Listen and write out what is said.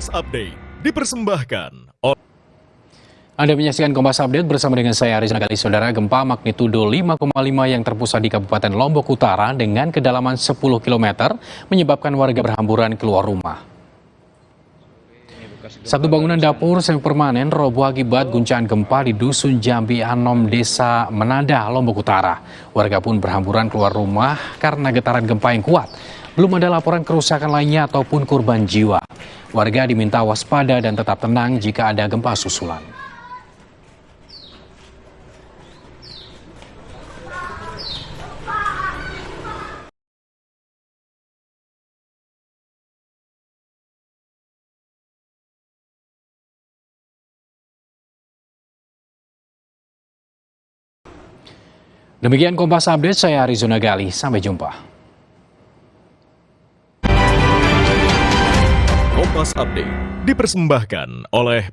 Kompas Update dipersembahkan oleh Anda menyaksikan Kompas Update bersama dengan saya Arizona Gali. Saudara, gempa magnitudo 5,5 yang terpusat di Kabupaten Lombok Utara dengan kedalaman 10 km menyebabkan warga berhamburan keluar rumah. Satu bangunan dapur semi permanen roboh akibat guncangan gempa di Dusun Jambi Anom, Desa Menada, Lombok Utara. Warga pun berhamburan keluar rumah karena getaran gempa yang kuat. Belum ada laporan kerusakan lainnya ataupun korban jiwa. Warga diminta waspada dan tetap tenang jika ada gempa susulan. Demikian Kompas Update, saya Arizona Gali. Sampai jumpa. Kompas Update dipersembahkan oleh